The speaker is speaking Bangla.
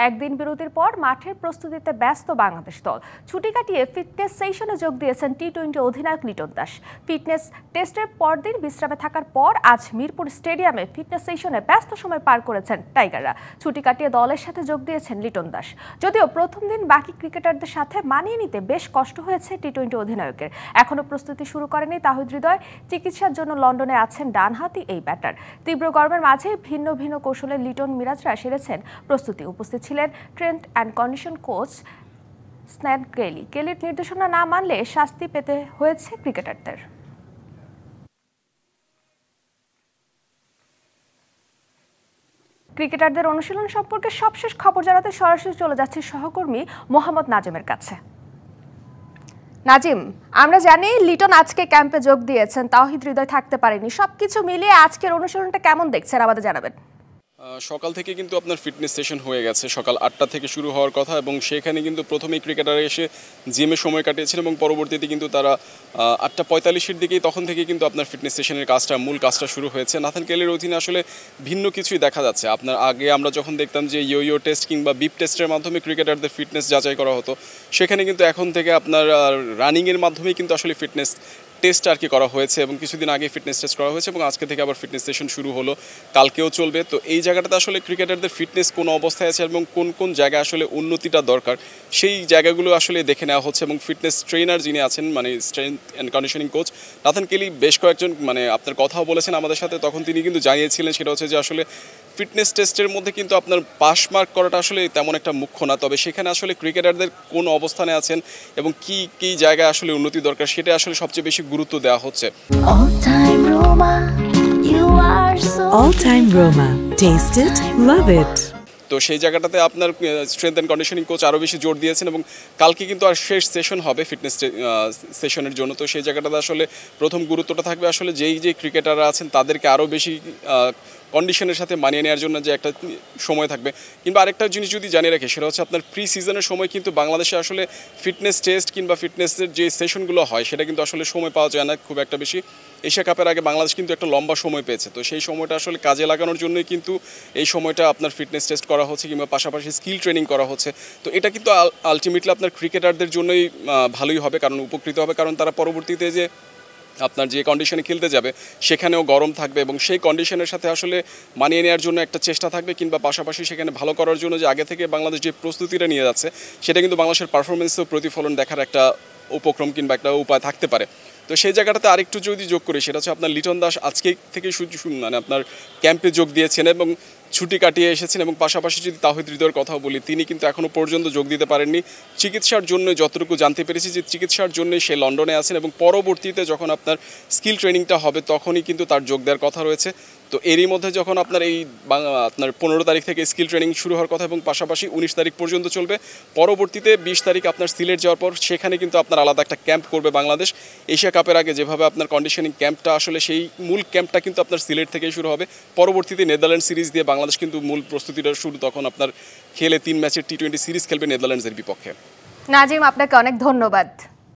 একদিন বিরতির পর মাঠের প্রস্তুতিতে ব্যস্ত বাংলাদেশ দল। ছুটি কাটিয়ে ফিটনেস সেশনে যোগ দিয়েছেন টি-20 অধিনায়ক লিটন দাস। ফিটনেস টেস্টের পরদিন বিশ্রামে থাকার পর আজ মিরপুর স্টেডিয়ামে ফিটনেস সেশনে ব্যস্ত সময় পার করেছেন টাইগাররা। ছুটি কাটিয়ে দলের সাথে যোগ দিয়েছেন লিটন দাস। যদিও প্রথম দিন বাকি ক্রিকেটারদের সাথে মানিয়ে নিতে বেশ কষ্ট হয়েছে টি-20 অধিনায়কের। এখনো প্রস্তুতি শুরু করেনি তাহিদ হৃদয়। চিকিৎসার জন্য লন্ডনে আছেন ডানহাতি এই ব্যাটার। তীব্র গরমের মাঝে ভিন্ন ভিন্ন কৌশলে লিটন মিরাজরা সেরেছেন প্রস্তুতি। উপস্থিত ছিলেন স্ট্রেংথ অ্যান্ড কন্ডিশন কোচ স্ন্যান কেলি। কেলির নির্দেশনা না মানলে শাস্তি পেতে হয়েছে ক্রিকেটারদের। ক্রিকেটারদের অনুশীলন সম্পর্কে সবশেষ খবর জানাতে সরাসরি চলে যাচ্ছে সহকর্মী মোহাম্মদ নাজিমের কাছে। নাজিম, আমরা জানি লিটন আজকে ক্যাম্পে যোগ দিয়েছেন, তাওহিদ হৃদয় থাকতে পারেনি। সবকিছু মিলিয়ে আজকের অনুশীলনটা কেমন দেখছেন আমাদের জানাবেন। সকাল থেকে কিন্তু আপনার ফিটনেস সেশন হয়ে গেছে, সকাল 8টা থেকে শুরু হওয়ার কথা, এবং সেখানে কিন্তু প্রথমেই ক্রিকেটাররা এসে জিমে সময় কাটিয়েছেন এবং পরবর্তীতে কিন্তু তারা 8:45-এর দিকেই তখন থেকে কিন্তু আপনার ফিটনেস সেশনের মূল কাজটা শুরু হয়েছে। নাথান কেলির অধীনে আসলে ভিন্ন কিছুই দেখা যাচ্ছে। আপনার আগে আমরা যখন দেখতাম যে ইয়ো টেস্ট কিংবা বিপ টেস্টের মাধ্যমে ক্রিকেটারদের ফিটনেস যাচাই করা হতো, সেখানে কিন্তু এখন থেকে আপনার রানিংয়ের মাধ্যমেই কিন্তু আসলে ফিটনেস টেস্ট আর কি করা হয়েছে, এবং কিছুদিন আগে ফিটনেস টেস্ট করা হয়েছে এবং আজকে থেকে আবার ফিটনেস সেশন শুরু হলো, কালকেও চলবে। তো এই জায়গাটাতে আসলে ক্রিকেটারদের ফিটনেস কোন অবস্থায় আছে এবং কোন কোন জায়গায় আসলে উন্নতিটা দরকার সেই জায়গাগুলো আসলে দেখে নেওয়া হচ্ছে। এবং ফিটনেস ট্রেনার যিনি আছেন, মানে strength and conditioning coach Nathan কেলি, বেশ কয়েকজন আপনার কথাও বলেছেন আমাদের সাথে, তখন তিনি কিন্তু জানিয়েছিলেন সেটা হচ্ছে যে আসলে ফিটনেস টেস্টের মধ্যে কিন্তু আপনার পাস মার্ক করাটা আসলে তেমন একটা মুখ্য না, তবে সেখানে আসলে ক্রিকেটারদের কোন অবস্থানে আছেন এবং কি কি জায়গায় আসলে উন্নতি দরকার সেটা আসলে সবচেয়ে বেশি গুরুত্ব দেওয়া হচ্ছে। All time Roma, taste it, love it. তো সেই জায়গাটাতে আপনার স্ট্রেংথ অ্যান্ড কন্ডিশনিং কোচ আরও বেশি জোর দিয়েছেন, এবং কালকে কিন্তু আর শেষ সেশন হবে ফিটনেস সেশনের জন্য। তো সেই জায়গাটাতে আসলে প্রথম গুরুত্বটা থাকবে আসলে যে ক্রিকেটাররা আছেন তাদেরকে আরও বেশি কন্ডিশনের সাথে মানিয়ে নেওয়ার জন্য যে একটা সময় থাকবে। কিংবা আরেকটা জিনিস যদি জানিয়ে রাখি সেটা হচ্ছে আপনার প্রি সিজনের সময় কিন্তু বাংলাদেশে আসলে ফিটনেস টেস্ট কিংবা ফিটনেসের যে সেশনগুলো হয় সেটা কিন্তু আসলে সময় পাওয়া যায় না খুব একটা বেশি। এশিয়া কাপের আগে বাংলাদেশ কিন্তু একটা লম্বা সময় পেয়েছে, তো সেই সময়টা আসলে কাজে লাগানোর জন্যই কিন্তু এই সময়টা আপনার ফিটনেস টেস্ট করা হচ্ছে কিংবা পাশাপাশি স্কিল ট্রেনিং করা হচ্ছে। তো এটা কিন্তু আলটিমেটলি আপনার ক্রিকেটারদের জন্যই ভালোই হবে, কারণ উপকৃত হবে, কারণ তারা পরবর্তীতে যে আপনার যে কন্ডিশনে খেলতে যাবে সেখানেও গরম থাকবে এবং সেই কন্ডিশনের সাথে আসলে মানিয়ে নেওয়ার জন্য একটা চেষ্টা থাকবে, কিংবা পাশাপাশি সেখানে ভালো করার জন্য যে আগে থেকে বাংলাদেশ যে প্রস্তুতিটা নিয়ে যাচ্ছে সেটা কিন্তু বাংলাদেশের পারফরমেন্সেও প্রতিফলন দেখার একটা উপক্রম কিংবা একটা উপায় থাকতে পারে। তো সেই জায়গাটাতে আরেকটু যদি যোগ করি সেটা হচ্ছে আপনার লিটন দাস আজকে থেকে আপনার ক্যাম্পে যোগ দিয়েছেন এবং ছুটি কাটিয়ে এসেছেন, এবং পাশাপাশি যদি তাহিদ হৃদয়ের কথাও বলি, তিনি কিন্তু এখনও পর্যন্ত যোগ দিতে পারেননি। চিকিৎসার জন্য যতটুকু জানতে পেরেছি যে চিকিৎসার জন্যই সে লন্ডনে আছেন, এবং পরবর্তীতে যখন আপনার স্কিল ট্রেনিংটা হবে তখনই কিন্তু তার যোগ দেওয়ার কথা রয়েছে। তো এরই মধ্যে যখন আপনার আপনার 15 তারিখ থেকে স্কিল ট্রেনিং শুরু হওয়ার কথা এবং পাশাপাশি 19 তারিখ পর্যন্ত চলবে, পরবর্তীতে 20 তারিখ আপনার সিলেট যাওয়ার পর সেখানে কিন্তু আপনার আলাদা একটা ক্যাম্প করবে বাংলাদেশ। এশিয়া কাপের আগে যেভাবে আপনার কন্ডিশনিং ক্যাম্পটা আসলে সেই মূল ক্যাম্পটা কিন্তু আপনার সিলেট থেকেই শুরু হবে। পরবর্তীতে নেদারল্যান্ড সিরিজ দিয়ে বাংলাদেশ কিন্তু মূল প্রস্তুতিটা শুরু, তখন আপনার খেলে 3 ম্যাচের টি-20 সিরিজ খেলবে নেদারল্যান্ডসের বিপক্ষে। নাজিম, আপনাকে অনেক ধন্যবাদ।